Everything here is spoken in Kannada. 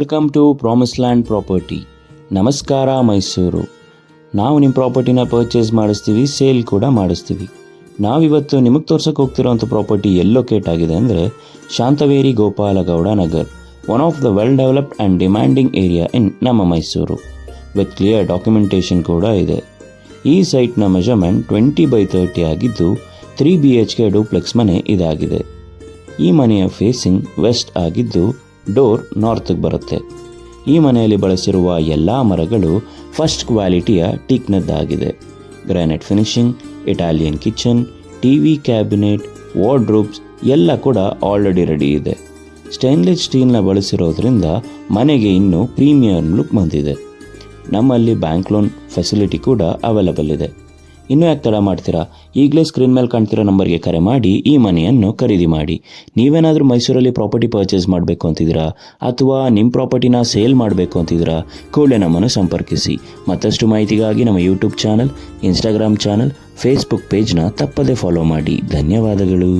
Welcome to promise land property. ನಮಸ್ಕಾರ ಮೈಸೂರು. ನಾವು ನಿಮ್ಮ ಪ್ರಾಪರ್ಟಿನ ಪರ್ಚೇಸ್ ಮಾಡಿಸ್ತೀವಿ, ಸೇಲ್ ಕೂಡ ಮಾಡಿಸ್ತೀವಿ. ನಾವಿವತ್ತು ನಿಮಗೆ ತೋರ್ಸೋಕೆ ಹೋಗ್ತಿರೋಂಥ ಪ್ರಾಪರ್ಟಿ ಎಲ್ಲಿ ಲೊಕೇಟ್ ಆಗಿದೆ ಅಂದರೆ Shantaveri Gopalagowda Nagar, one of the well developed and demanding area in ನಮ್ಮ ಮೈಸೂರು. ವಿತ್ ಕ್ಲಿಯರ್ ಡಾಕ್ಯುಮೆಂಟೇಷನ್ ಕೂಡ ಇದೆ. ಈ ಸೈಟ್ನ ಮೆಜರ್ಮೆಂಟ್ 20x30 ಆಗಿದ್ದು 3 BHK ಡೂಪ್ಲೆಕ್ಸ್ ಮನೆ ಇದಾಗಿದೆ. ಈ ಮನೆಯ ಫೇಸಿಂಗ್ ವೆಸ್ಟ್ ಆಗಿದ್ದು ಡೋರ್ ನಾರ್ತ್ಗೆ ಬರುತ್ತೆ. ಈ ಮನೆಯಲ್ಲಿ ಬಳಸಿರುವ ಎಲ್ಲ ಮರಗಳು ಫಸ್ಟ್ ಕ್ವಾಲಿಟಿಯ ಟೀಕ್ನದ್ದಾಗಿದೆ. Granite finishing, Italian kitchen, TV cabinet, wardrobes ಎಲ್ಲ ಕೂಡ ಆಲ್ರೆಡಿ ರೆಡಿ ಇದೆ. ಸ್ಟೈನ್ಲೆಸ್ ಸ್ಟೀಲ್ನ ಬಳಸಿರೋದ್ರಿಂದ ಮನೆಗೆ ಇನ್ನೂ ಪ್ರೀಮಿಯರ್ ಲುಕ್ ಬಂದಿದೆ. ನಮ್ಮಲ್ಲಿ ಬ್ಯಾಂಕ್ ಲೋನ್ ಫೆಸಿಲಿಟಿ ಕೂಡ ಅವೈಲಬಲ್ ಇದೆ. ಇನ್ನೂ ಯಾಕೆ ತಡ ಮಾಡ್ತೀರಾ? ಈಗಲೇ ಸ್ಕ್ರೀನ್ ಮೇಲೆ ಕಾಣ್ತಿರೋ ನಂಬರ್ಗೆ ಕರೆ ಮಾಡಿ ಈ ಮನೆಯನ್ನು ಖರೀದಿ ಮಾಡಿ. ನೀವೇನಾದರೂ ಮೈಸೂರಲ್ಲಿ ಪ್ರಾಪರ್ಟಿ ಪರ್ಚೇಸ್ ಮಾಡಬೇಕು ಅಂತಿದ್ದೀರಾ ಅಥವಾ ನಿಮ್ಮ ಪ್ರಾಪರ್ಟಿನ ಸೇಲ್ ಮಾಡಬೇಕು ಅಂತಿದ್ದೀರಾ, ಕೂಡಲೇ ನಮ್ಮನ್ನು ಸಂಪರ್ಕಿಸಿ. ಮತ್ತಷ್ಟು ಮಾಹಿತಿಗಾಗಿ ನಮ್ಮ YouTube channel, Instagram channel, Facebook ಪೇಜ್ನ ತಪ್ಪದೇ ಫಾಲೋ ಮಾಡಿ. ಧನ್ಯವಾದಗಳು.